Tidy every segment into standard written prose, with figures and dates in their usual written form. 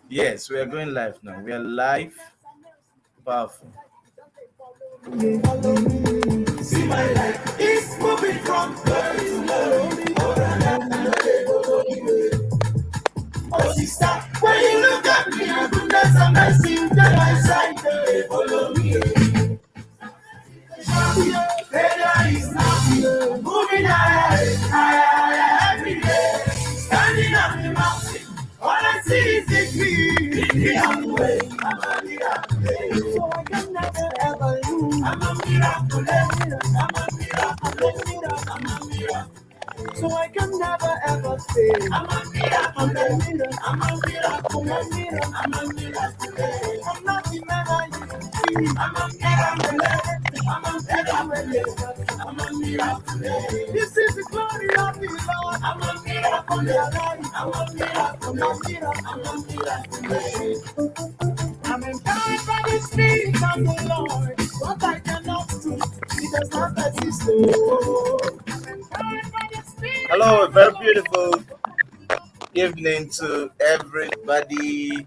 Yes, we are going live now. We are live. Powerful. See my life is moving from glory to glory. Oh, sister, when you look at me, your goodness and mercy, you take my side, follow me. Failure is nothing, moving higher, higher, higher every day. Standing on the mountain, all I see is victory. Victory on the way, I'm a miracle. So I can never ever lose. I'm a miracle, I'm a miracle, I'm a miracle. So I can never ever fail. I'm a miracle, I'm a miracle, I'm a miracle, I'm a miracle, I'm a miracle. I'm not the man I used to be. I'm a miracle, I'm a miracle, I'm a miracle. This is the glory of the Lord. I'm a miracle, I'm a miracle, I'm a miracle, I'm a miracle. I'm empowered by the Spirit of the Lord. What I cannot do, it does not exist. Oh, I'm empowered by the Spirit Hello, a of the very Lord. beautiful evening to everybody.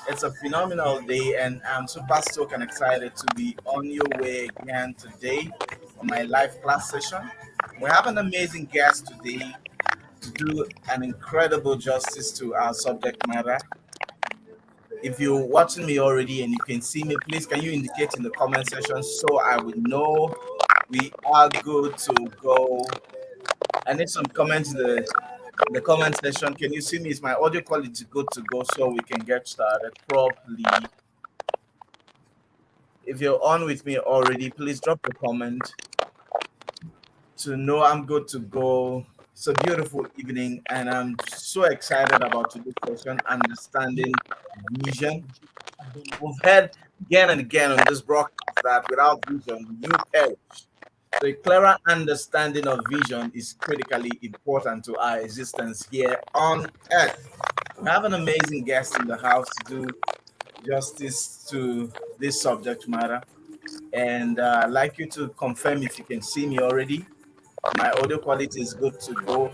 It's a phenomenal day, and I'm super stoked and excited to be on your way again today on my live class session. We have an amazing guest today to do an incredible justice to our subject matter. If you're watching me already and you can see me, please can you indicate in the comment section so I would know we are good to go. I need some comments in the comment section. Can you see me? Is my audio quality good to go so we can get started properly? If you're on with me already, please drop a comment to know I'm good to go. It's a beautiful evening, and I'm so excited about today's session, understanding vision. We've heard again and again on this broadcast that without vision, you perish. So a clearer understanding of vision is critically important to our existence here on Earth. We have an amazing guest in the house to do justice to this subject matter. And I'd like you to confirm if you can see me already. My audio quality is good to go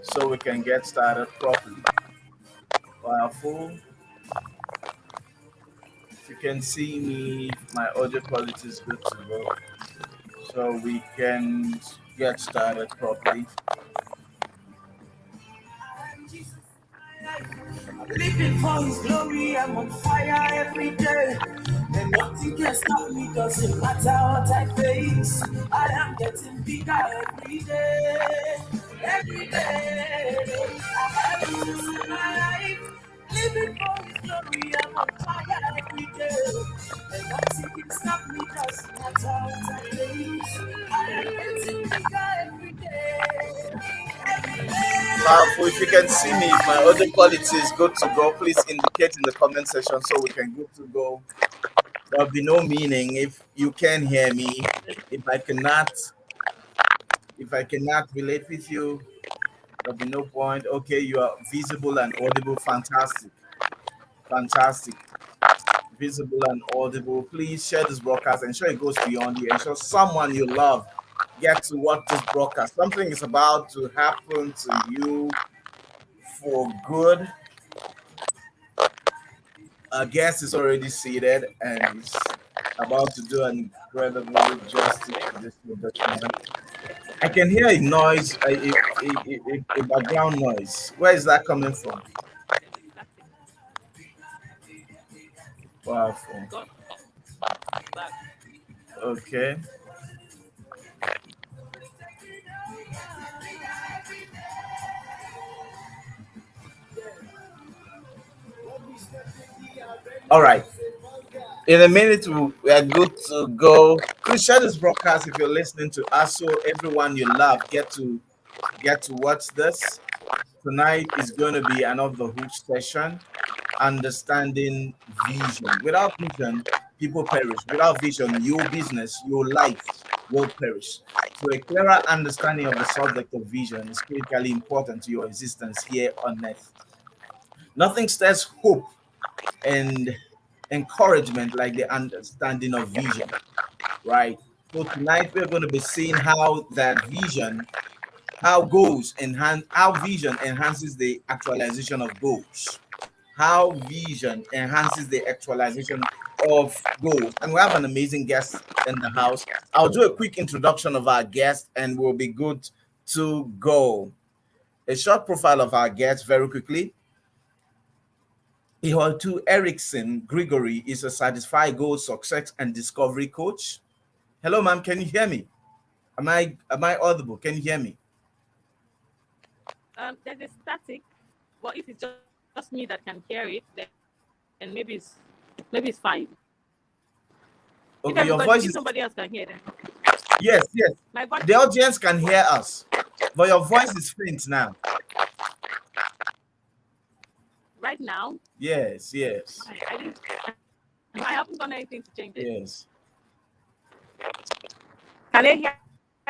so we can get started properly. Powerful. If you can see me, my audio quality is good to go so we can get started properly. Living for His glory, I'm on fire every day. And nothing can stop me, doesn't matter what I face. I am getting bigger every day. Every day. I have Jesus in my life. Living for His glory, I'm on fire every day. And nothing can stop me, doesn't matter what I face. I am getting bigger every day. Every day. Powerful. If you can see me, if my audio quality is good to go, please indicate in the comment section so we can good to go. There'll be no meaning if you can hear me. If I cannot, if I cannot relate with you, there'll be no point. Okay, you are visible and audible. Fantastic, fantastic. Visible and audible. Please share this broadcast. Ensure it goes beyond you. Ensure someone you love get to watch this broadcast. Something is about to happen to you for good. Our guest is already seated and is about to do an incredible justice to this subject matter. I can hear a noise, a background noise. Where is that coming from? Powerful. Okay. All right. In a minute, we are good to go. Please share this broadcast if you're listening to us, so everyone you love get to watch this. Tonight is going to be another huge session, understanding vision. Without vision, people perish. Without vision, your business, your life will perish. So a clearer understanding of the subject of vision is critically important to your existence here on earth. Nothing stirs hope and encouragement like the understanding of vision, right? So tonight we're going to be seeing how that vision, how vision enhances the actualization of goals. how vision enhances the actualization of goals. And we have an amazing guest in the house. I'll do a quick introduction of our guest and we'll be good to go. A short profile of our guest very quickly. Iholtu Erickson Grigory is a certified goal success and discovery coach. Hello, ma'am. Can you hear me? Am I audible? Can you hear me? There's a static, but if it's just me that can hear it, then maybe it's fine. Okay, your voice If is somebody else can hear them. yes, yes. My voice The audience can hear us, but your voice is faint now. right now, Yes, yes, I haven't done anything to change it. yes. Can they hear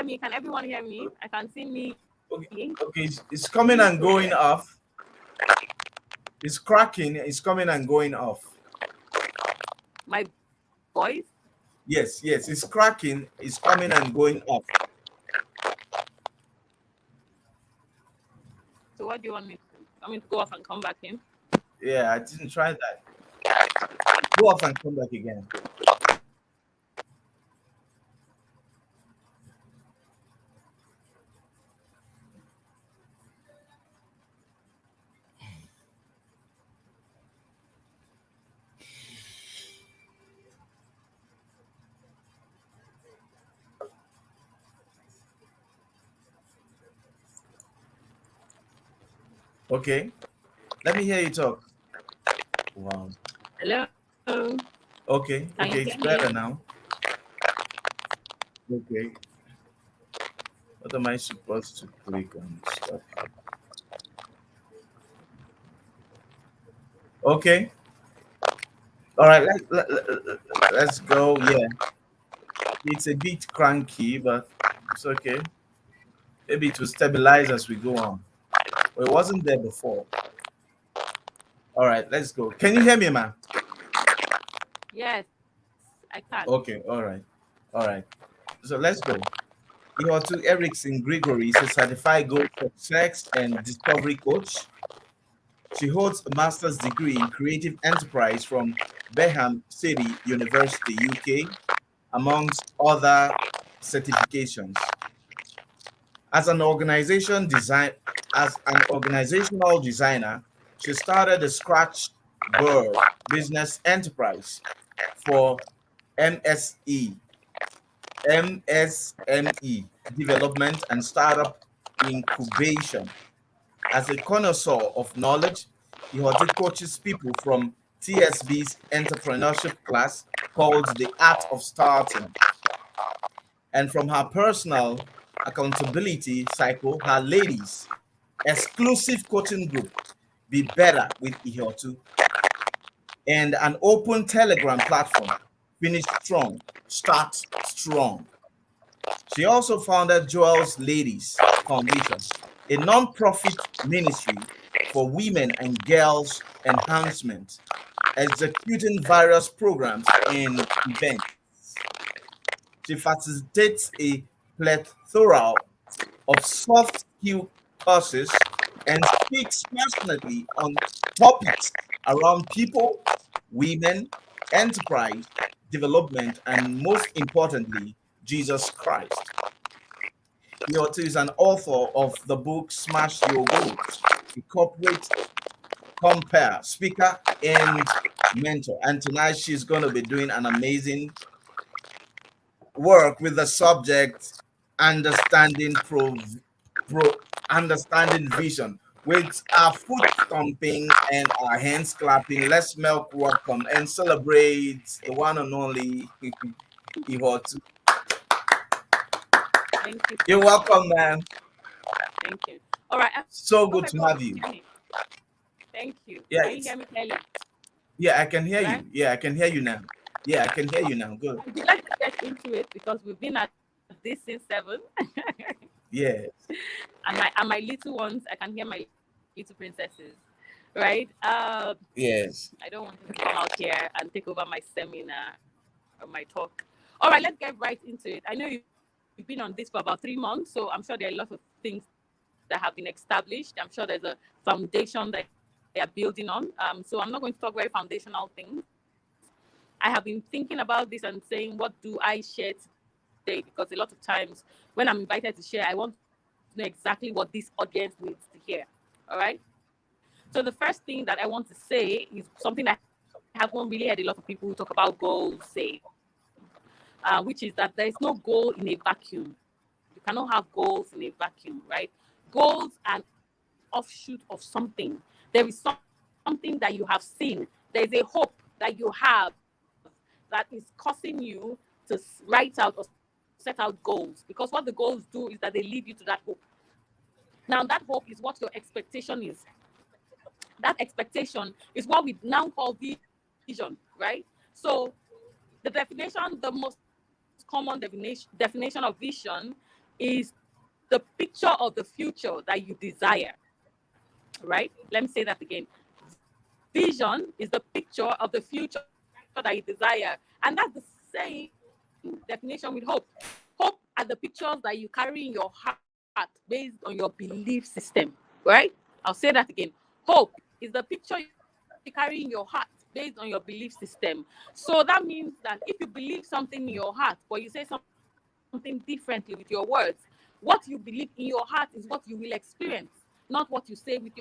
me? Can everyone hear me? I can see me. Okay, okay. It's coming and going off. It's cracking. It's coming and going off. My voice. Yes, yes. It's cracking. It's coming and going off. So what do you want me to do? I mean to go off and come back in? Yeah, I didn't try that. Go off and come back again. Okay. Let me hear you talk. Wow. Hello. Okay. Can you Okay. It's hear better me? now. Okay. What am I supposed to click on? Stop. Okay. All right. Let's go. Yeah. It's a bit cranky, but it's okay. Maybe it will stabilize as we go on. Well, it wasn't there before. All right. Let's go. Can you hear me, man? Yes, I can. Okay. All right. All right. So let's go. Ihotu Erickson Grigory is a certified goal success and discovery coach. She holds a master's degree in creative enterprise from Beham City University, UK, amongst other certifications. As an as an organizational designer, she started a Scratch Bird business enterprise for MSE, MSME development and startup incubation. As a connoisseur of knowledge, Ihote coaches people from TSB's entrepreneurship class called The Art of Starting. And from her personal accountability cycle, her ladies exclusive coaching group, Be Better with Ihotu, and an open Telegram platform, Finish Strong, Start Strong. She also founded Joel's Ladies Foundation, a non-profit ministry for women and girls enhancement, executing various programs and events. She facilitates a plethora of soft skill courses and speaks passionately on topics around people, women, enterprise, development, and most importantly, Jesus Christ. He also is an author of the book Smash Your Goals, a corporate compare, speaker, and mentor. And tonight she's going to be doing an amazing work with the subject understanding understanding vision. With our foot stomping and our hands clapping, let's welcome and celebrate the one and only Ihotu. Thank you. You're welcome, man. Thank you. All right. So good to have you. Thank you. Yeah, Can you hear me clearly? yeah, I can hear Right? you. Yeah, I can hear you now. Yeah, I can hear you now. Good. Let's get into it because we've been at this since 7. Yes. And my little ones, I can hear my little princesses, right? Yes. I don't want to come out here and take over my seminar or my talk. All right, let's get right into it. I know you've been on this for about 3 months, so I'm sure there are a lot of things that have been established. I'm sure there's a foundation that are building on. So I'm not going to talk very foundational things. I have been thinking about this and saying, what do I share today? Because a lot of times when I'm invited to share, I want to know exactly what this audience needs to hear. All right. So the first thing that I want to say is something that I haven't really heard a lot of people talk about goals say, which is that there is no goal in a vacuum. You cannot have goals in a vacuum, right? Goals are an offshoot of something. There is something that you have seen. There's a hope that you have that is causing you to write out or set out goals. Because what the goals do is that they lead you to that hope. Now, that hope is what your expectation is. That expectation is what we now call vision, right? So the definition, the most common definition of vision is the picture of the future that you desire, right? Let me say that again. Vision is the picture of the future that you desire. And that's the same definition with hope. Hope are the pictures that you carry in your heart based on your belief system, right? I'll say that again. Hope is the picture you carry in your heart based on your belief system. So that means that if you believe something in your heart, but you say something differently with your words, what you believe in your heart is what you will experience, not what you say with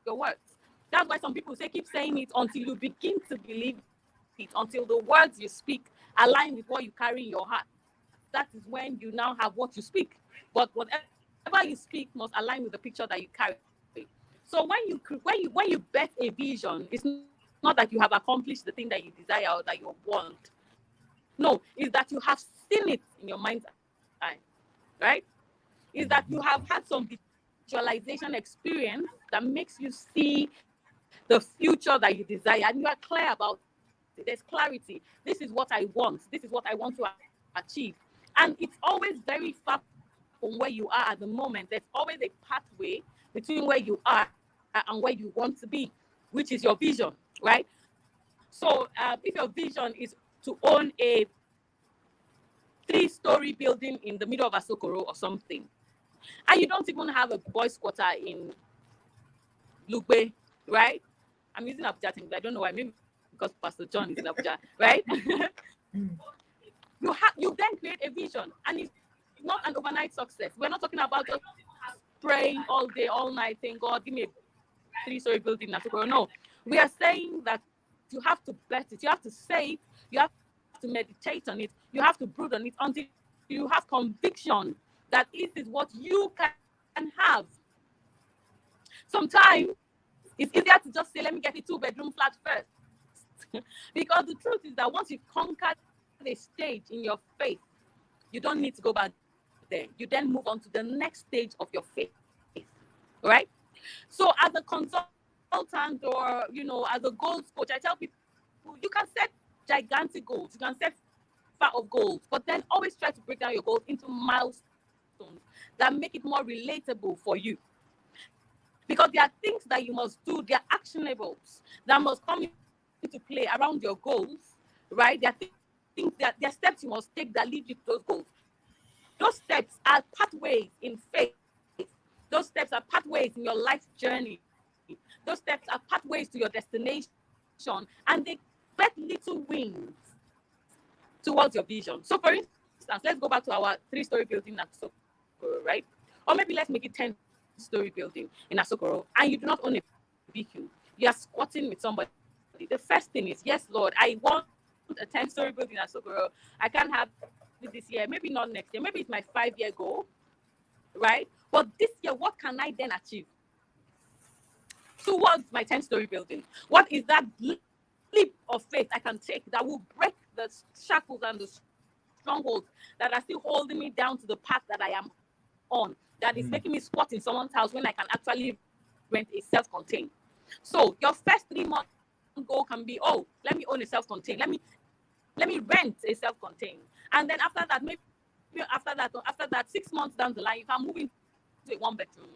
your words. That's why some people say keep saying it until you begin to believe it, until the words you speak align with what you carry in your heart. That is when you now have what you speak. But whatever you speak must align with the picture that you carry. So when you bet a vision, it's not that you have accomplished the thing that you desire or that you want. No, it's that you have seen it in your mind's eye, right? Is that you have had some visualization experience that makes you see the future that you desire, and you are clear about it. There's clarity. This is what I want. This is what I want to achieve. And it's always very far from where you are at the moment. There's always a pathway between where you are and where you want to be, which is your vision, right? So if your vision is to own a 3-story building in the middle of Asokoro or something, and you don't even have a boys' quarter in Lugbe, right? I'm using Abuja things. I don't know why. Maybe because Pastor John is in Abuja, right? You then create a vision, and it's not an overnight success. We're not talking about just praying all day, all night, saying, God, give me a 3-story building in Asokoro. No, we are saying that you have to bless it. You have to say it. You have to meditate on it. You have to brood on it until you have conviction that it is what you can have. Sometimes it's easier to just say, let me get a 2-bedroom flat first. Because the truth is that once you've conquered a stage in your faith, you don't need to go back there. You then move on to the next stage of your faith, right? So as a consultant or, as a goals coach, I tell people, you can set gigantic goals. You can set far of goals, but then always try to break down your goals into milestones that make it more relatable for you. Because there are things that you must do, there are actionables that must come into play around your goals, right? There are things there are steps you must take that lead you to those goals. Those steps are pathways in faith. Those steps are pathways in your life journey. Those steps are pathways to your destination, and they get little wings towards your vision. So for instance, let's go back to our 3-story building at Asokoro, right? Or maybe let's make it 10-story building in Asokoro, and you do not own a BQ. You are squatting with somebody. The first thing is, yes, Lord, I want a 10-story building in Asokoro. I can't have it this year, maybe not next year, maybe it's my 5-year goal, right? But this year, what can I then achieve towards my 10-story building? What is that leap of faith I can take that will break the shackles and the strongholds that are still holding me down to the path that I am on, that is making me squat in someone's house when I can actually rent a self-contained? So your first 3-month goal can be, oh, let me own a self-contained. Let me rent a self-contained. And then after that, 6 months down the line, you can move into a 1-bedroom,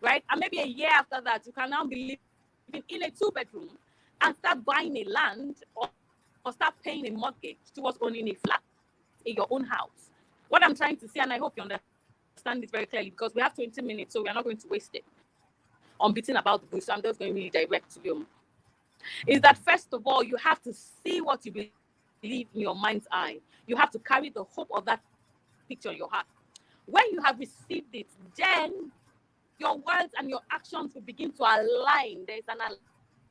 right? And maybe a year after that, you can now be living in a 2-bedroom and start buying a land or start paying a mortgage towards owning a flat in your own house. What I'm trying to say, and I hope you understand this very clearly, because we have 20 minutes, so we are not going to waste it. beating about the bush. So I'm just going really direct to you. Is that first of all, you have to see what you believe in your mind's eye. You have to carry the hope of that picture in your heart. When you have received it, then your words and your actions will begin to align. There's an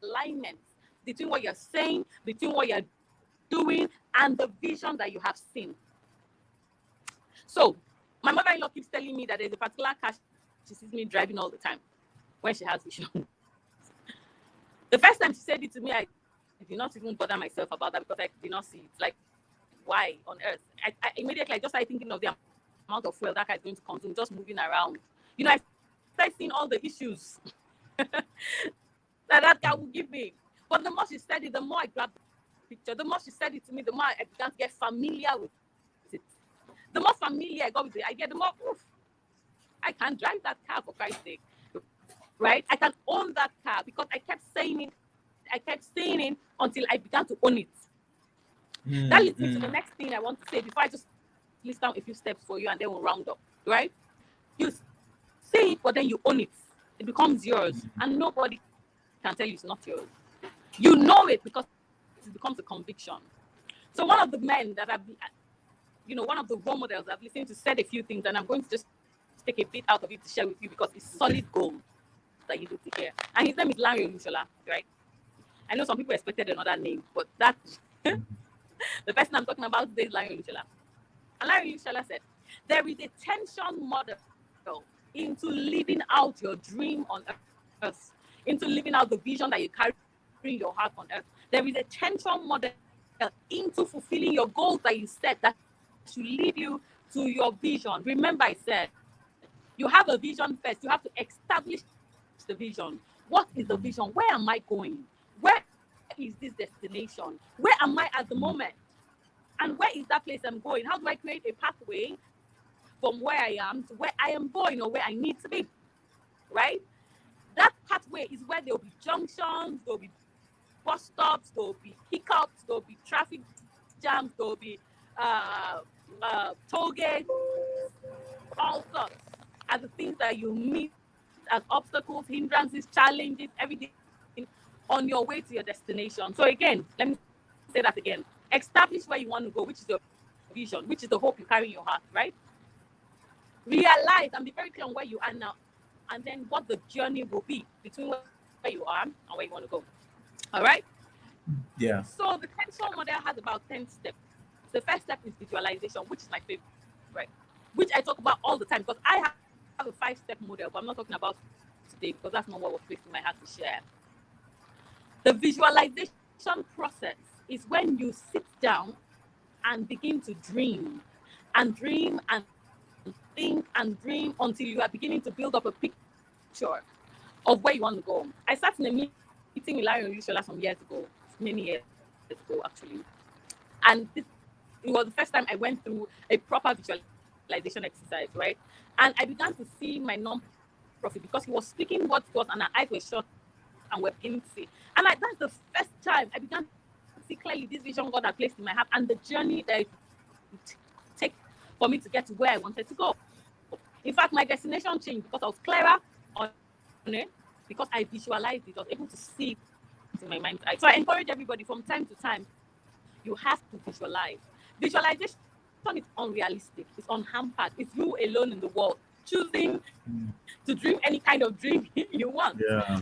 alignment between what you're saying, between what you're doing, and the vision that you have seen. So, my mother-in-law keeps telling me that there's a particular car she sees me driving all the time when she has vision. The first time she said it to me, I did not even bother myself about that because I did not see it. Like, why on earth? I immediately I just started thinking of the amount of fuel that car is going to consume just moving around. You know, I started seeing all the issues that car will give me. But the more she said it, the more I grabbed the picture. The more she said it to me, the more I began to get familiar with it. The more familiar I got with the idea, the more, I can drive that car for Christ's sake. Right? I can own that car because I kept saying it. I kept saying it until I began to own it. That leads me to the next thing I want to say before I just list down a few steps for you and then we'll round up. Right? You say it, but then you own it. It becomes yours. And nobody can tell you it's not yours. You know it because it becomes a conviction. So one of the men that I've, one of the role models I've listened to said a few things, and I'm going to just take a bit out of it to share with you because it's solid gold that you need to hear. And his name is Larry Olushola, right? I know some people expected another name, but that the person I'm talking about today is Larry Olushola. And Larry Olushola said, there is a tension model into living out your dream on earth, into living out the vision that you carry in your heart on earth. There is a tension model into fulfilling your goals that you set that should lead you to your vision. Remember, I said, you have a vision first. You have to establish the vision. What is the vision? Where am I going? Where is this destination? Where am I at the moment? And where is that place I'm going? How do I create a pathway from where I am to where I am going or where I need to be? Right? That pathway is where there will be junctions, there will be bus stops, there will be hiccups, there will be traffic jams, there will be toll gates, all sorts are the things that you meet as obstacles, hindrances, challenges, everything on your way to your destination. So again, let me say that again. Establish where you want to go, which is your vision, which is the hope you carry in your heart, right? Realize and be very clear on where you are now, and then what the journey will be between where you are and where you want to go. All right? Yeah. So the tension model has about 10 steps. The first step is visualization, which is my favorite, right? Which I talk about all the time because I have a 5-step model, but I'm not talking about today because that's not what was placed in my heart to share. The visualization process is when you sit down and begin to dream and think and dream until you are beginning to build up a picture of where you want to go. I sat in a meeting with Larry Olushola some years ago, many years ago actually, and it was the first time I went through a proper visualization exercise, right? And I began to see my non-profit because he was speaking what it was and our eyes were shut and we're beginning to see. And that's the first time I began to see clearly this vision God had placed in my heart and the journey that it would take for me to get to where I wanted to go. In fact, my destination changed because I was clearer on it, because I visualized it, I was able to see it in my mind's eye. So I encourage everybody from time to time, you have to visualize. Visualization is unrealistic, it's unhampered, it's you alone in the world, choosing to dream any kind of dream you want. Yeah.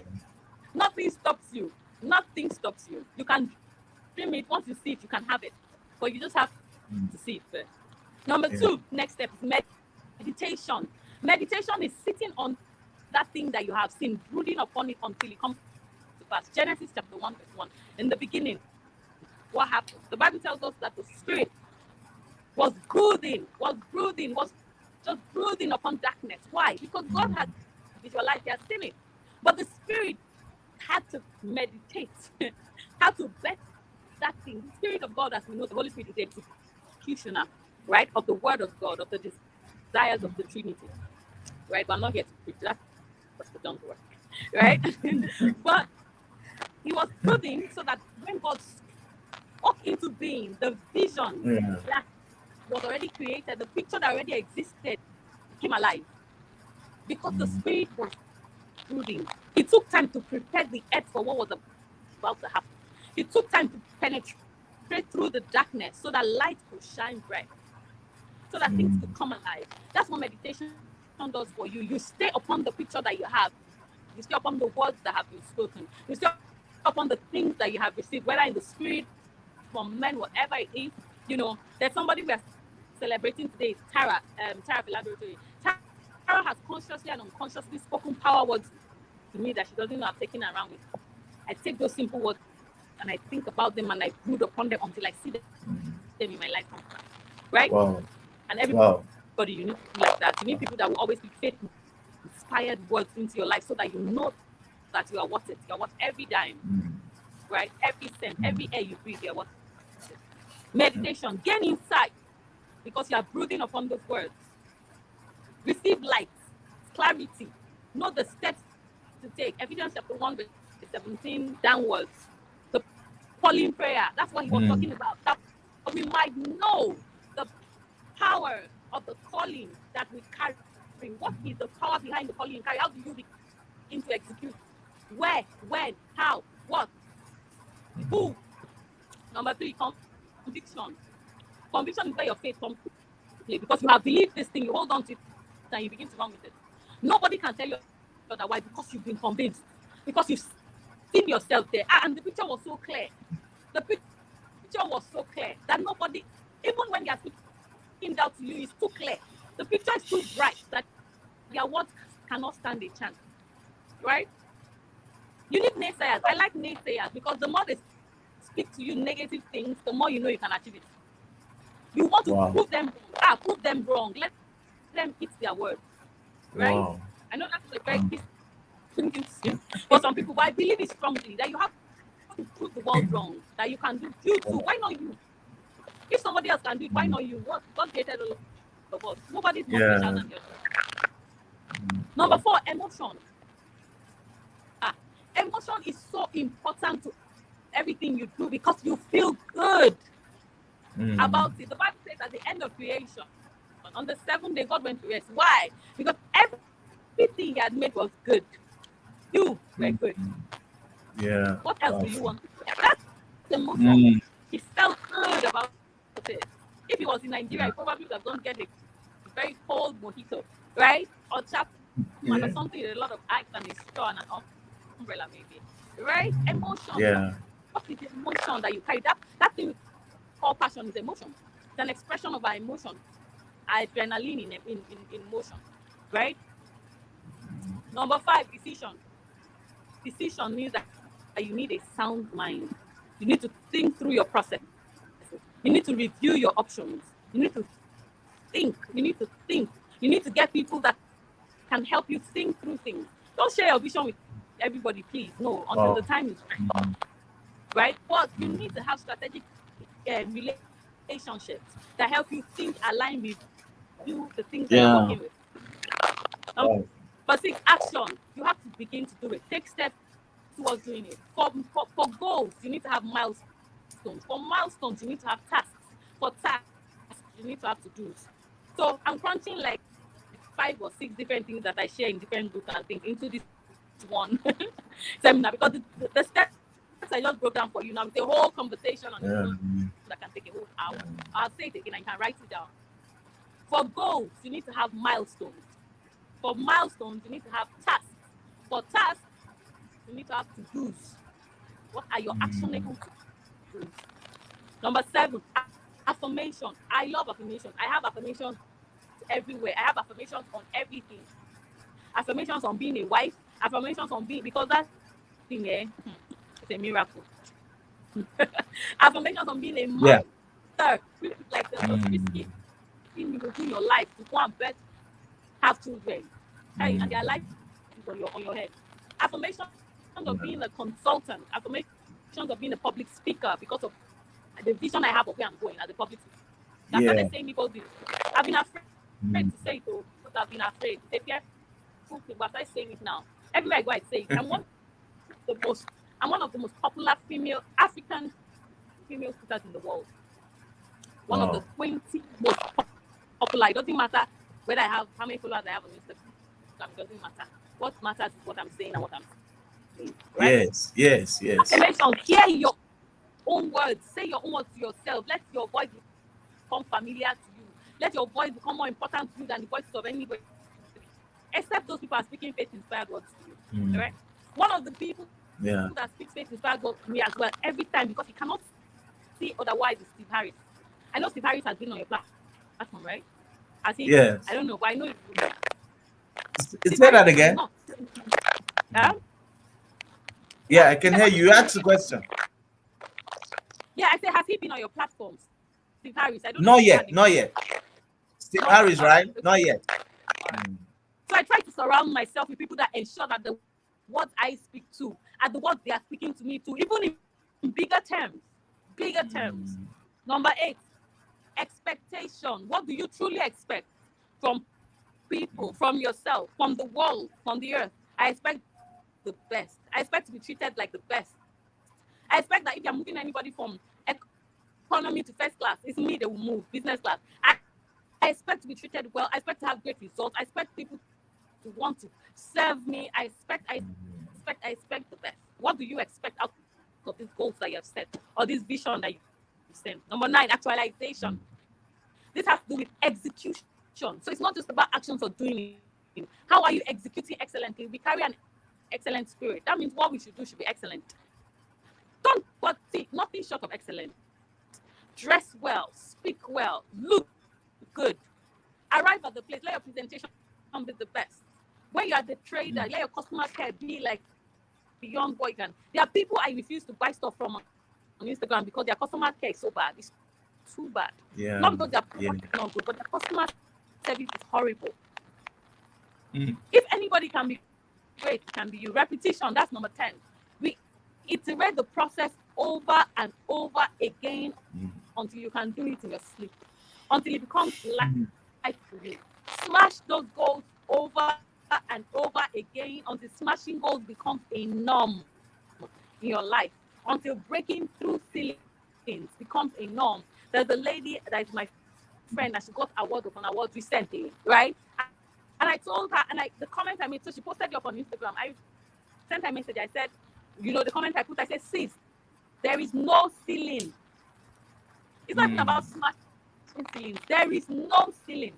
Nothing stops you. Nothing stops you. You can dream it. Once you see it, you can have it. But you just have to see it first. Number 2, next step is meditation. Meditation is sitting on that thing that you have seen, brooding upon it until it comes to pass. Genesis chapter 1, verse 1. In the beginning, what happened? The Bible tells us that the Spirit was just brooding upon darkness. Why? Because God had visualized, He had seen it. But the Spirit had to meditate, had to bet that thing. The Spirit of God, as we know, the Holy Spirit is the executioner, right, of the Word of God, of the desires of the Trinity, right? But I'm not here to preach that. That's the don't work, right? But He was brooding so that when God spoke into being, the vision that was already created, the picture that already existed, came alive. Because the Spirit was brooding. He took time to prepare the earth for what was about to happen. He took time to penetrate through the darkness so that light could shine bright, so that things could come alive. That's what meditation does for you. You stay upon the picture that you have. You stay upon the words that have been spoken. You stay upon the things that you have received, whether in the spirit, from men, whatever it is. You know, there's somebody we are celebrating today, Tara Laboratory. Tara has consciously and unconsciously spoken power words to me that she doesn't know I'm taking around with. I take those simple words and I think about them and I brood upon them until I see them in my life. Right? Wow. And everybody, you need people like that. You need people that will always be faith inspired words into your life so that you know that you are worth it. You are worth every dime. Right? Every cent, every air you breathe, you are worth it. Meditation, gain insight because you are brooding upon those words. Receive light, clarity, know the steps to take. Ephesians chapter 1, verse 17 downwards. The calling prayer, that's what he was talking about. That we might know the power of the calling that we carry. What is the power behind the calling you carry? How do you begin to execute? Where, when, how, what, who? Number 3, conviction. Conviction is where your faith comes to, because you have believed this thing, you hold on to it, and you begin to run with it. Nobody can tell you otherwise because you've been convinced, because you've seen yourself there, and the picture was so clear. The picture was so clear that nobody, even when they are speaking out to you, is too clear. The picture is too bright that their words cannot stand a chance. Right? You need naysayers. I like naysayers because the more they speak to you negative things, the more you know you can achieve it. You want to prove them wrong. Let them eat their words. Right? Wow. I know that's a very thinking for some people, but I believe it strongly that you have to prove the world wrong. That you can do. You too. Why not you? If somebody else can do it, why not you? God created all of us. Nobody's more special than yourself. Number 4, emotion. Emotion is so important to everything you do because you feel good about it. The Bible says at the end of creation, on the 7th day, God went to rest. Why? Because everything He had made was good. You were good. Yeah. What else do you want? That's emotion. He felt good about it. If he was in Nigeria, he probably would have gone get a very cold mojito, right? Or Chapman or something with a lot of ice and a straw and an umbrella, maybe. Right? Emotion. Yeah. What is the emotion that you carry? That thing we call passion is emotion. It's an expression of our emotion. Adrenaline in motion. Right? Number 5, decision. Decision means that you need a sound mind. You need to think through your process. You need to review your options. You need to think. You need to think. You need to get people that can help you think through things. Don't share your vision with everybody, please. No, until the time is right. Right? But you need to have strategic relationships that help you think, align with you, the things that you're working with. But 6, action. You have to begin to do it. Take steps towards doing it. For goals, you need to have milestones. For milestones, you need to have tasks. For tasks, you need to have to-dos. So I'm crunching like 5 or 6 different things that I share in different groups and things into this one seminar, because the steps I just broke down for you now, it's a whole conversation on that can take a whole hour. I'll say it again, I can write it down. For goals, you need to have milestones. For milestones, you need to have tasks. For tasks, you need to have to-dos. What are your actionable to-dos? Number 7, affirmation. I love affirmation. I have affirmations everywhere. I have affirmations on everything. Affirmations on being a wife. Affirmations on being, because that thing, it's a miracle. Affirmations on being a mother. Like the most risky thing you will do in your life to go and birth, have children. Hey, and their life is on your head. Affirmations of being a consultant. Affirmations of being a public speaker because of the vision I have of where I'm going as a public speaker. I started saying people this. I've been afraid to say it, though, but I've been afraid. If you're but I saying it now. Everywhere I go, I say it. I'm one of the most popular African female speakers in the world. One of the 20 most popular. It doesn't matter whether I have how many followers I have on Instagram. It doesn't matter. What matters is what I'm saying and what I'm right? Yes. Affirmation, hear your own words, say your own words to yourself. Let your voice become familiar to you. Let your voice become more important to you than the voices of anybody. Except those people are speaking faith-inspired words to you. Right? One of the people Yeah. that speaks faith-inspired words to me as well every time, because he cannot see otherwise, is Steve Harris. I know Steve Harris has been on your platform, right? Has he? Yes. I don't know, but I know Say that again. Yeah, I can hear you. Ask the question. Yeah, I said, has he been on your platforms? Steve Harris. I don't Not know. yet. Steve Harris, right? Not yet. So I try to surround myself with people that ensure that the words I speak to are the words they are speaking to me to, even in bigger terms. Number 8, expectation. What do you truly expect from people, from yourself, from the world, from the earth? I expect the best. I expect to be treated like the best. I expect that if you're moving anybody from economy to first class, it's me they will move, business class. I expect to be treated well. I expect to have great results. I expect people to want to serve me. I expect the best. What do you expect out of these goals that you have set or this vision that you set? Number 9, actualization. This has to do with execution. So it's not just about actions or doing it. How are you executing excellently? We carry an excellent spirit. That means what we should do should be excellent. But see, nothing short of excellent. Dress well, speak well, look good. Arrive at the place, let your presentation be the best. When you're the trader, let your customer care be like beyond what you can. There are people I refuse to buy stuff from on Instagram because their customer care is so bad. It's too bad. Yeah. Not because they're not good, but the customer service is horrible. If anybody can be great, it can be you. Repetition, that's number 10. We iterate the process over and over again until you can do it in your sleep, until it becomes life for you. Smash those goals over and over again until smashing goals becomes a norm in your life, until breaking through ceilings becomes a norm. There's a lady that is my friend, and she got award upon award recently, right? And I told her, and the comment I made, so she posted it up on Instagram. I sent her a message. I said, the comment I put, I said, sis, there is no ceiling. It's not about smashing ceilings. There is no ceiling.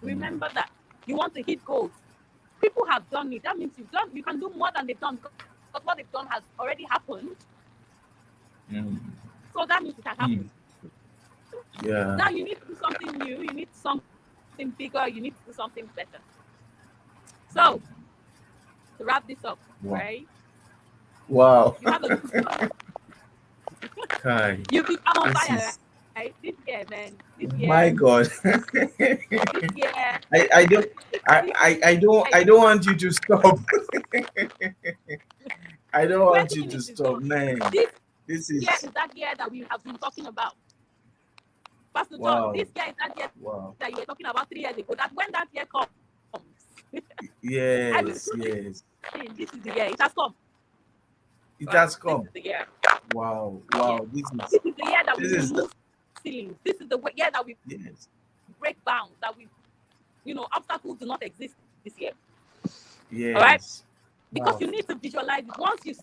Remember that. You want to hit goals. People have done it. That means you can do more than they've done because what they've done has already happened. So that means it can happen. Yeah. Now you need to do something new. You need something bigger. You need to do something better. So to wrap this up, right? Wow. You have a you become on fire. Right? This year, man. This year. My God. This year. I don't want you to stop. I don't want you to stop, man. This is that year that we have been talking about. Pastor John, this year is that year that you were talking about 3 years ago. That when that year comes. Yes. This is the year. It has come. It has come. This is the year. Wow. This is the year that we move ceilings. This is the year that we break bounds, that we, obstacles do not exist this year. Yes. All right? Because you need to visualize it. Once you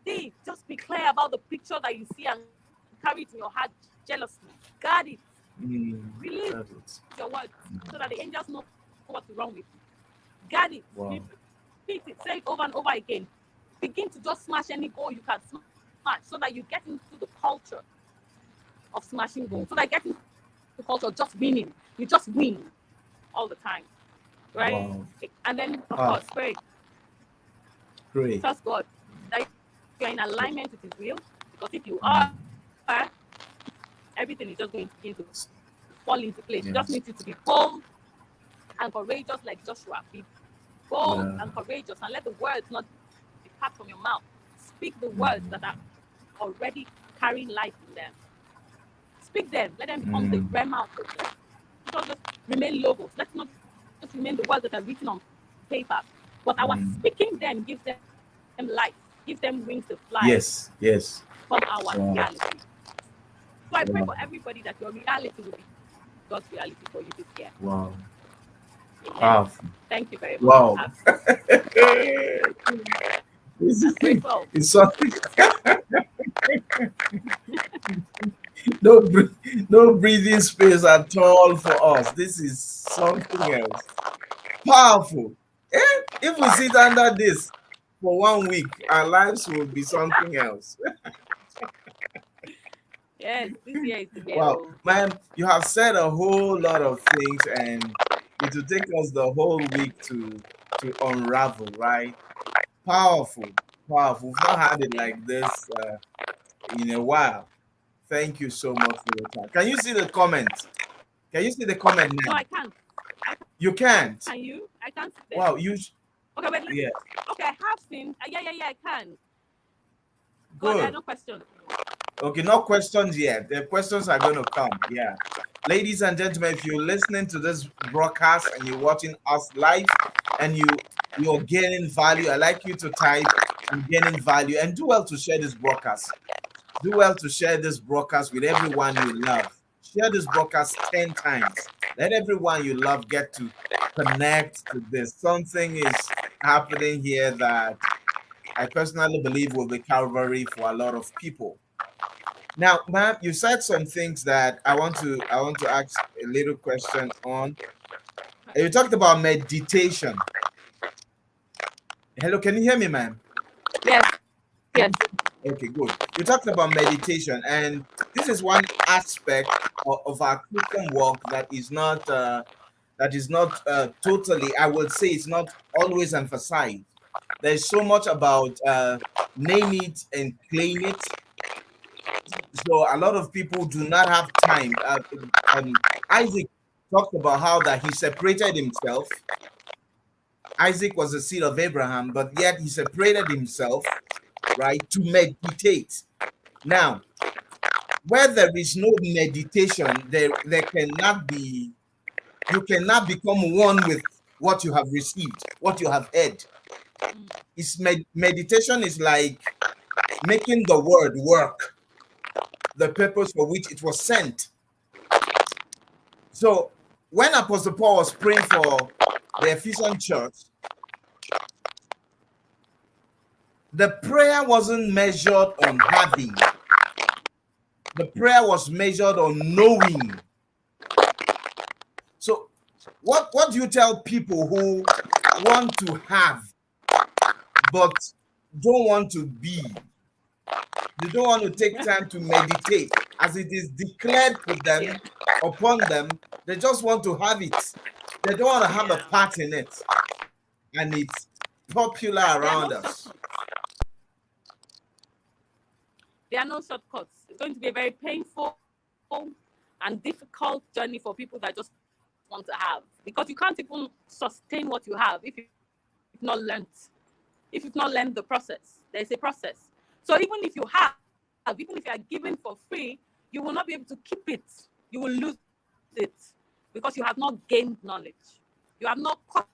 see, just be clear about the picture that you see and carry it in your heart jealously. Guard it. Release your words so that the angels know what's wrong with you. Guard it. Repeat it. Say it over and over again. Begin to just smash any goal you can smash so that you get into the culture of smashing goals. So that you get into the culture of just winning. You just win all the time. Right? Wow. And then, of course, pray. Trust God that you're in alignment with His will. Because if you are, everything is just going to begin to fall into place. You just need to be bold and courageous like Joshua. Be bold and courageous and let the words not depart from your mouth. Speak the words that are already carrying life in them. Speak them. Let them become the rema. Don't just remain logos. Let's not just remain the words that are written on paper. But our speaking them gives them life, gives them wings to fly. Yes. From our reality. So I pray for everybody that your reality will be God's reality for you this year. Wow. Powerful. Thank you very much. Wow. This I'm is grateful. it's something. No, no breathing space at all for us. This is something else. Powerful. Eh? If we sit under this for 1 week, our lives will be something else. Yes, this year is the year. Wow, man, you have said a whole lot of things, and it will take us the whole week to unravel, right? Powerful, powerful. We've not had it like this in a while. Thank you so much for your time. Can you see the comment? Can you see the comment No, now? I can't. You can't. Can you? I can't see them. Wow, Okay, wait. yeah, Okay, I have seen. Yeah, I can. But there are good. no questions. Okay, no questions yet. The questions are going to come. Yeah. Ladies and gentlemen, if you're listening to this broadcast and you're watching us live and you're gaining value, I like you to type I'm gaining value and do well to share this broadcast. Do well to share this broadcast with everyone you love. Share this broadcast 10 times. Let everyone you love get to connect to this. Something is happening here that I personally believe will be Calvary for a lot of people. Now, ma'am, you said some things that I want to ask a little question on. You talked about meditation. Hello, can you hear me, ma'am? Yes, yes. Okay, good. You talked about meditation, and this is one aspect of our Christian walk that is not totally. I would say it's not always emphasized. There's so much about name it and claim it. So a lot of people do not have time. Isaac talked about how that he separated himself. Isaac was the seed of Abraham, but yet he separated himself, right, to meditate. Now, where there is no meditation, there cannot be, you cannot become one with what you have received, what you have heard. Meditation is like making the word work, the purpose for which it was sent. So when Apostle Paul was praying for the Ephesian church, the prayer wasn't measured on having. The prayer was measured on knowing. So what do you tell people who want to have but don't want to be? They don't want to take time to meditate as it is declared to them, upon them. They just want to have it. They don't want to have a part in it. And it's popular around us. There are no shortcuts. It's going to be a very painful and difficult journey for people that just want to have, because you can't even sustain what you have if you've not learned. If you've not learned the process, there's a process. So even if you have, even if you are given for free, you will not be able to keep it. You will lose it because you have not gained knowledge. You have not caught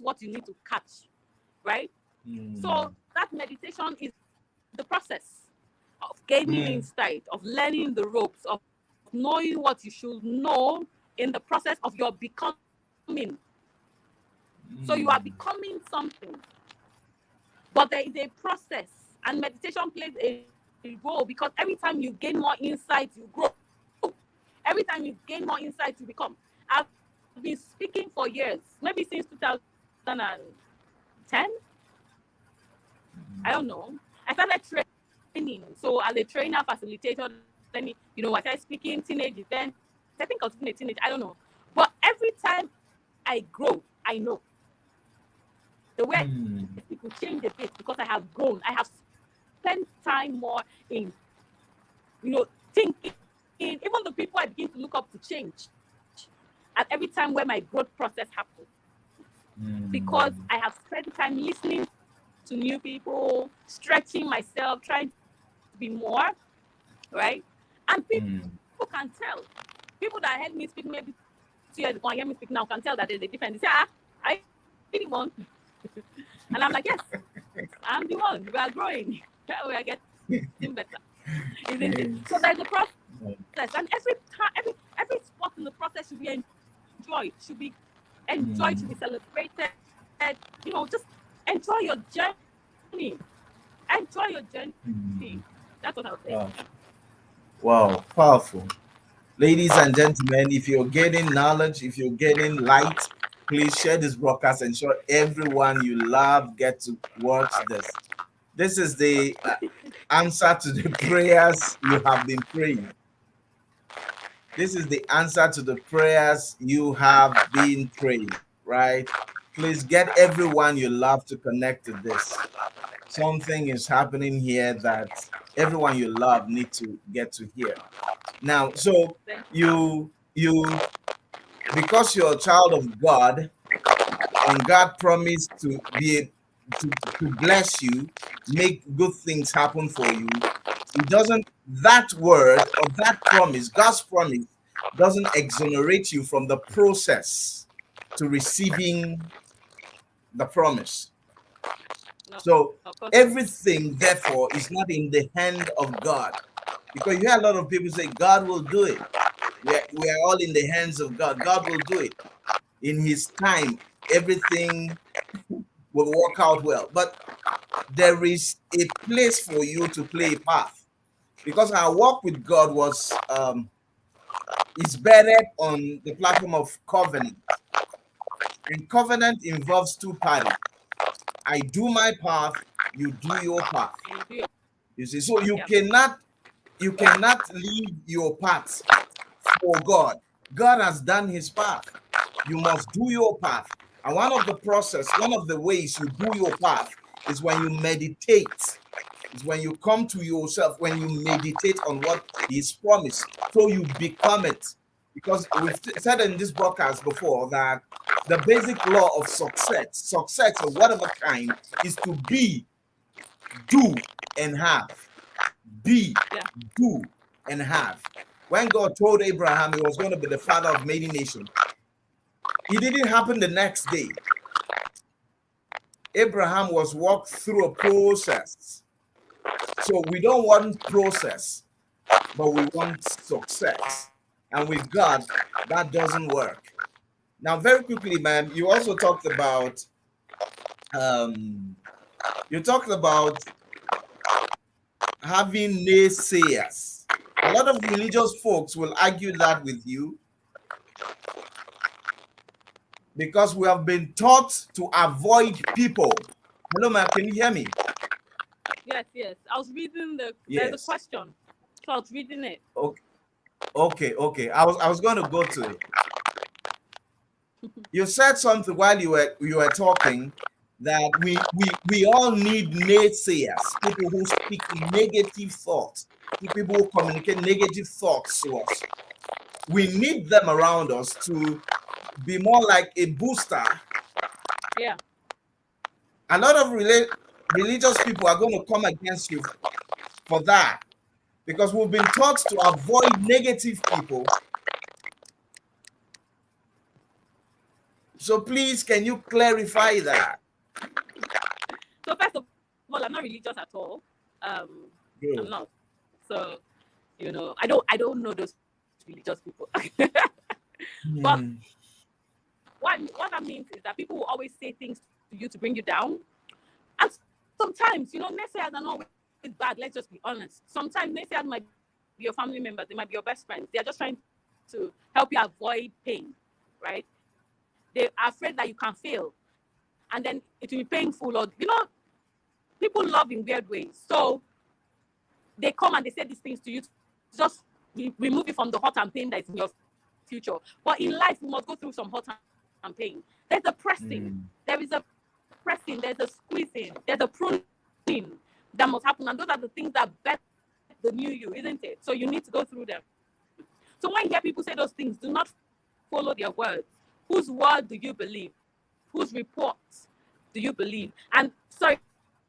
what you need to catch, right? So that meditation is the process of gaining insight, of learning the ropes, of knowing what you should know in the process of your becoming. So you are becoming something, but there is a process, and meditation plays a role because every time you gain more insight, you grow. Every time you gain more insight, you become. I've been speaking for years, maybe since 2010. I don't know. I started training. So as a trainer, facilitator, then I started speaking teenage events. I think I was even a teenager. I don't know. But every time I grow, I know. The way I speak will change a bit because I have grown. I have spent time more in, thinking. Even the people I begin to look up to change at every time where my growth process happens. Because I have spent time listening to new people, stretching myself, trying to be more, right? And people can tell. People that heard me speak maybe 2 years ago and hear me speak now can tell that there's a difference. They say, I really want. And I'm like, yes, I'm the one. We are growing. We are getting better. Isn't it? So there's a process. And every spot in the process should be enjoyed, should be enjoy to be celebrated. Just enjoy your journey. Enjoy your journey. That's what I would say. Wow, powerful. Ladies and gentlemen, if you're getting knowledge, if you're getting light, please share this broadcast and ensure everyone you love get to watch this. This is the answer to the prayers you have been praying. This is the answer to the prayers you have been praying, right? Please get everyone you love to connect to this. Something is happening here that everyone you love need to get to hear. Now, so you because you're a child of God and God promised to be to bless you, make good things happen for you. It doesn't, that word or that promise, God's promise, doesn't exonerate you from the process to receiving the promise. No, So of course not. everything, therefore, is not in the hand of God. Because you hear a lot of people say, God will do it. We are all in the hands of God. God will do it. In His time, everything will work out well. But there is a place for you to play a part. Because our walk with God is bedded on the platform of covenant. And covenant involves two parties. I do my part, you do your part. You see, so you cannot leave your part for God. God has done His part. You must do your part. And one of the ways you do your part is when you meditate. Is when you come to yourself, when you meditate on what He's promised, so you become it. Because we've said in this broadcast before that the basic law of success of whatever kind, is to be, do, and have. Be, do, and have. When God told Abraham he was going to be the father of many nations, it didn't happen the next day. Abraham was walked through a process. So we don't want process, but we want success. And with God, that doesn't work. Now, very quickly, man, you also talked about having naysayers. A lot of religious folks will argue that with you because we have been taught to avoid people. Hello, man, can you hear me? Yes. I was reading there's a question. So I was reading it. Okay. I was going to go to it. You said something while you were talking that we all need naysayers, people who speak negative thoughts, people who communicate negative thoughts to us. We need them around us to be more like a booster. Yeah. A lot of religious people are going to come against you for that because we've been taught to avoid negative people. So please, can you clarify that? So first of all, I'm not religious at all. I'm not. So, I don't know those religious people. But what that means is that people will always say things to you to bring you down. And sometimes, naysayers are not always bad. Let's just be honest. Sometimes naysayers might be your family members. They might be your best friends. They are just trying to help you avoid pain, right? They are afraid that you can fail. And then it will be painful. Or, people love in weird ways. So they come and they say these things to you to just remove you from the hurt and pain that is in your future. But in life, we must go through some hurt and pain. There's a pressing. There is a pressing. There's a squeezing. There's a pruning that must happen. And those are the things that bet the new you, isn't it? So you need to go through them. So when you hear people say those things, do not follow their words. Whose word do you believe? Whose reports do you believe? And sorry,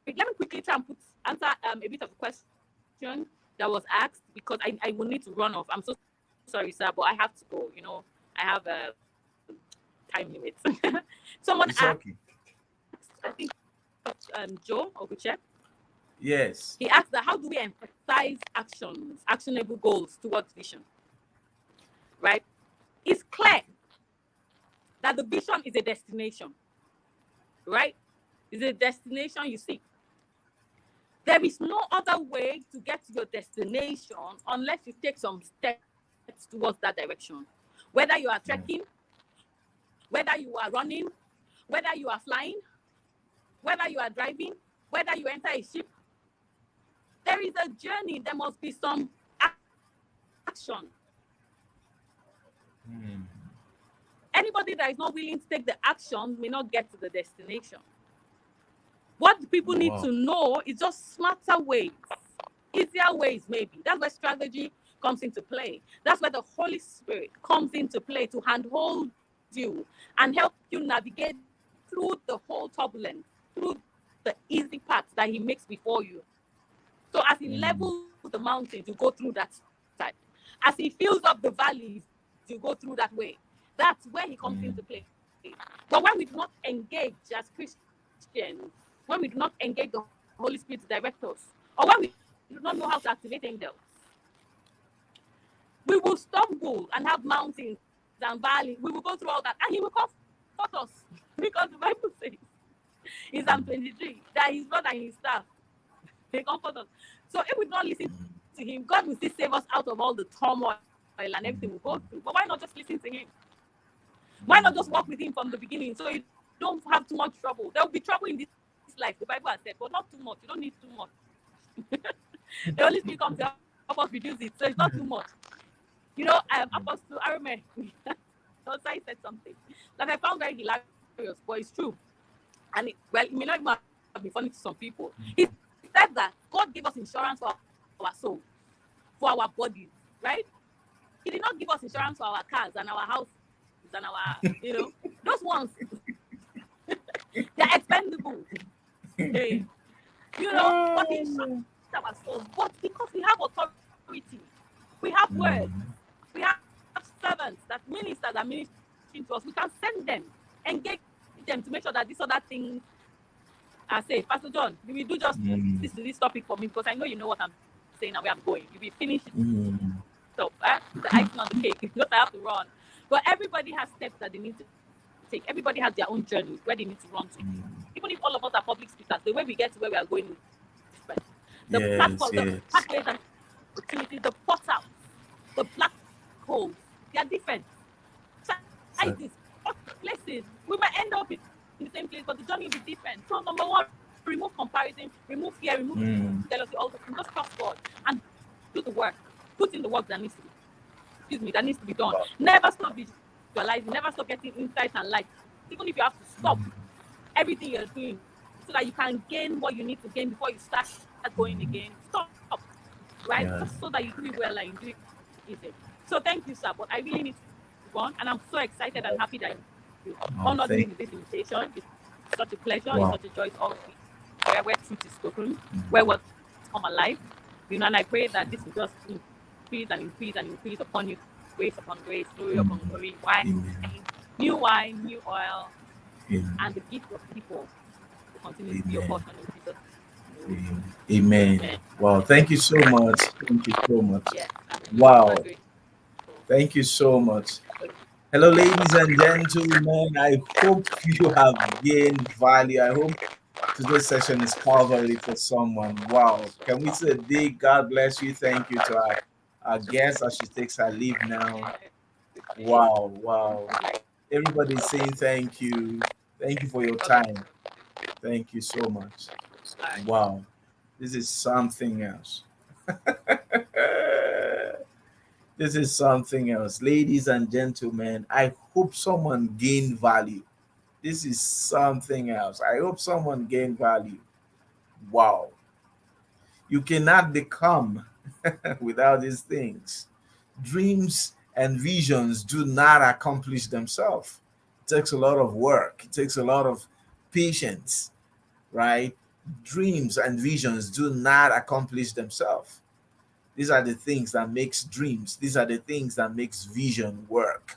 let me quickly try and answer a bit of a question that was asked because I will need to run off. I'm so sorry, sir, but I have to go. I have a time limit. Someone asked, okay. I think Joe Oguche. Yes. He asked that how do we emphasize actionable goals towards vision? Right? It's clear. that the vision is a destination, right? It's a destination you seek. There is no other way to get to your destination unless you take some steps towards that direction. Whether you are trekking, whether you are running, whether you are flying, whether you are driving, whether you enter a ship, there is a journey. There must be some action. Anybody that is not willing to take the action may not get to the destination. What people need to know is just smarter ways, easier ways, maybe. That's where strategy comes into play. That's where the Holy Spirit comes into play to handhold you and help you navigate through the whole turbulence, through the easy paths that He makes before you. So as He levels the mountains, you go through that side. As He fills up the valleys, you go through that way. That's where He comes into play. But when we do not engage as Christians, when we do not engage the Holy Spirit to direct us, or when we do not know how to activate angels, we will stumble and have mountains and valleys. We will go through all that, and He will comfort us, because the Bible says in Psalm 23 that His rod and His staff, they comfort us. So if we don't listen to Him, God will still save us out of all the turmoil and everything we go through. But why not just listen to Him? Why not just walk with Him from the beginning so you don't have too much trouble? There will be trouble in this life, the Bible has said, but not too much. You don't need too much. The Holy Spirit comes to help us reduce it, so it's not too much. You know, Apostle Arame, also he said something that I found very hilarious, but it's true. And it may not even be funny to some people. He said that God gave us insurance for our soul, for our bodies, right? He did not give us insurance for our cars and our houses and our, those ones, they're expendable. Hey, but he insurance our souls. But because we have authority, we have words, we have servants that ministers are ministering to us, we can send them, engage them to make sure that this other thing are safe. Pastor John, you will do just this topic for me, because I know you know what I'm saying and where I'm going. You will finish it. So the icing on the cake, because I have to run. But everybody has steps that they need to take. Everybody has their own journey where they need to run to. Even if all of us are public speakers, the way we get to where we are going is different. The platform, the pathways and opportunities, the portals, the black holes, they are different. Sizes, places. We might end up in the same place, but the journey will be different. So number one, remove comparison, remove fear, remove jealousy, all the things. Just trust God and do the work. Put in the work that needs to be done. Never stop visualizing, never stop getting insights and light. Even if you have to stop everything you're doing so that you can gain what you need to gain before you start going again. Stop, right? Just so that you do it well and you do it easy. So thank you, sir. But I really need to go on, and I'm so excited and happy that you honored me with this invitation. It's such a pleasure. It's such a joy to all of you. Where truth is spoken, where words come alive. And I pray that this will just increase and increase and increase upon you, grace upon grace, glory upon glory, wine, new oil, and the gift of people to continue to be your portion in Jesus. Amen. Wow, thank you so much. Thank you so much. Wow. Thank you so much. Hello, ladies and gentlemen. I hope you have gained value. I hope today's session is Calvary for someone. Wow. Can we say a big God bless you? Thank you to our guest as she takes her leave now. Wow. Everybody's saying thank you. Thank you for your time. Thank you so much. Wow. This is something else. This is something else. Ladies and gentlemen, I hope someone gained value. This is something else. I hope someone gained value. Wow. You cannot become without these things. Dreams and visions do not accomplish themselves. It takes a lot of work. It takes a lot of patience, right? Dreams and visions do not accomplish themselves. These are the things that makes dreams. These are the things that makes vision work.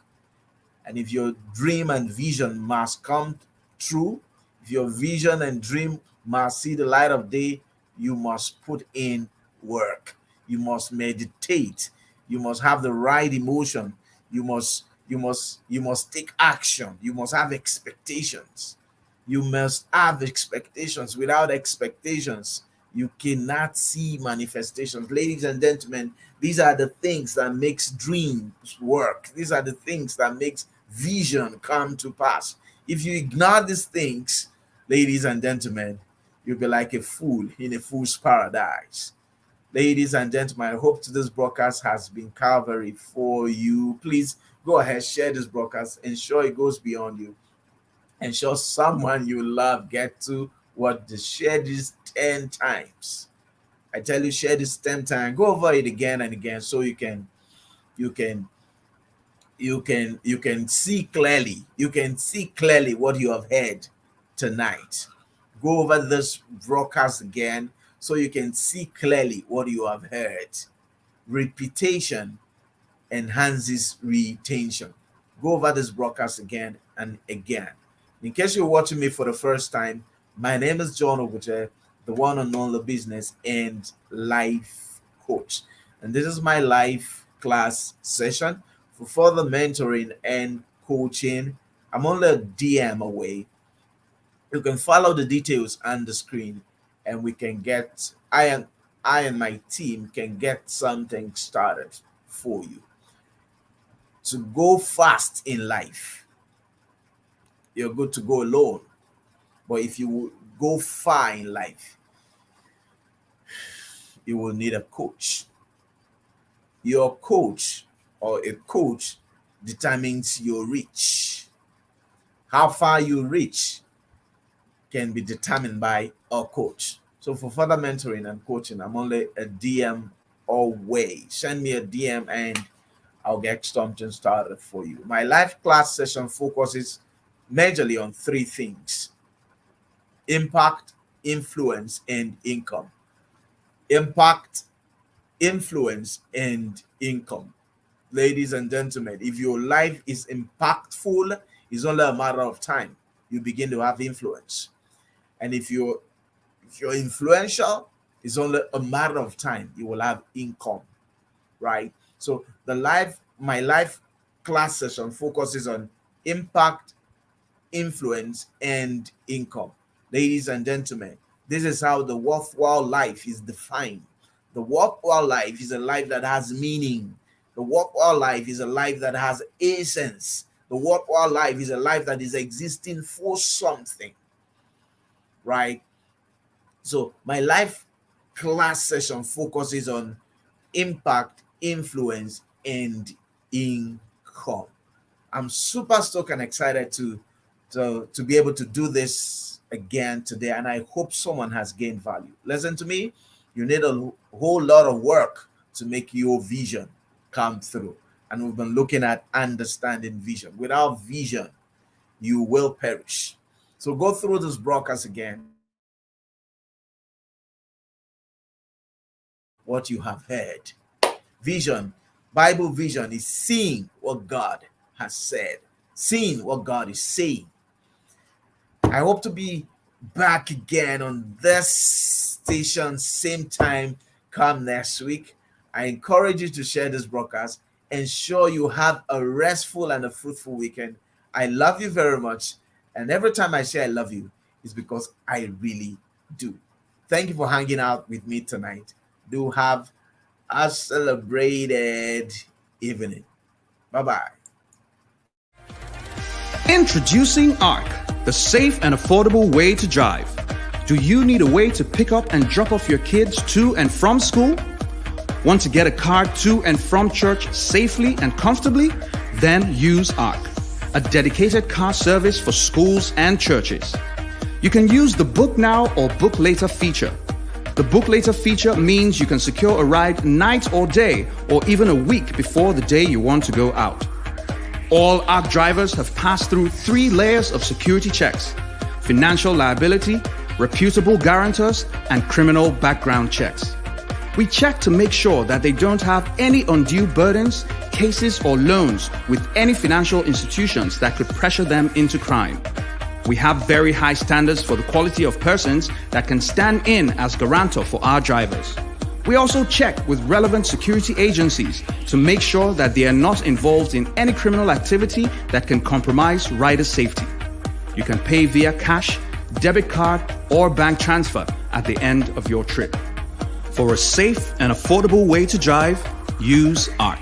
And if your dream and vision must come true, if your vision and dream must see the light of day, you must put in work. You must meditate. You must have the right emotion. You must You must take action. You must have expectations. You must have expectations. Without expectations, you cannot see manifestations. Ladies and gentlemen, these are the things that makes dreams work. These are the things that makes vision come to pass. If you ignore these things, ladies and gentlemen, you'll be like a fool in a fool's paradise. Ladies and gentlemen, I hope this broadcast has been Calvary for you. Please go ahead, share this broadcast, ensure it goes beyond you. Ensure someone you love get to share this 10 times. I tell you, share this 10 times. Go over it again and again so you can see clearly. You can see clearly what you have heard tonight. Go over this broadcast again so you can see clearly what you have heard. Repetition enhances retention. Go over this broadcast again and again. In case you're watching me for the first time, my name is John Oguche, the one and only business and life coach. And this is my life class session. For further mentoring and coaching, I'm only a DM away. You can follow the details on the screen, and we can get, I and my team can get something started for you. To go fast in life, you're good to go alone. But if you go far in life, you will need a coach. Your coach or a coach determines your reach. How far you reach can be determined by a coach. So for further mentoring and coaching, I'm only a DM away. Send me a DM and I'll get something started for you. My live class session focuses majorly on 3 things: impact, influence, and income. Impact, influence, and income. Ladies and gentlemen, if your life is impactful, it's only a matter of time you begin to have influence. And if you're influential, it's only a matter of time you will have income, right? So my live class session focuses on impact, influence, and income. Ladies and gentlemen, this is how the worthwhile life is defined. The worthwhile life is a life that has meaning. The worthwhile life is a life that has essence. The worthwhile life is a life that is existing for something, right? So my life class session focuses on impact, influence, and income. I'm super stoked and excited to be able to do this again today, and I hope someone has gained value. Listen to me, you need a whole lot of work to make your vision come through. And we've been looking at understanding vision. Without vision, you will perish. So go through this broadcast again. What you have heard. Vision, Bible vision is seeing what God has said, seeing what God is saying. I hope to be back again on this station, same time, come next week. I encourage you to share this broadcast. Ensure you have a restful and a fruitful weekend. I love you very much. And every time I say I love you, it's because I really do. Thank you for hanging out with me tonight. Do have a celebrated evening. Bye-bye. Introducing ARC, the safe and affordable way to drive. Do you need a way to pick up and drop off your kids to and from school? Want to get a car to and from church safely and comfortably? Then use ARC, a dedicated car service for schools and churches. You can use the Book Now or Book Later feature. The Book Later feature means you can secure a ride night or day, or even a week before the day you want to go out. All ARC drivers have passed through 3 layers of security checks: financial liability, reputable guarantors, and criminal background checks. We check to make sure that they don't have any undue burdens, cases, or loans with any financial institutions that could pressure them into crime. We have very high standards for the quality of persons that can stand in as guarantor for our drivers. We also check with relevant security agencies to make sure that they are not involved in any criminal activity that can compromise rider safety. You can pay via cash, debit card, or bank transfer at the end of your trip. For a safe and affordable way to drive, use ARC.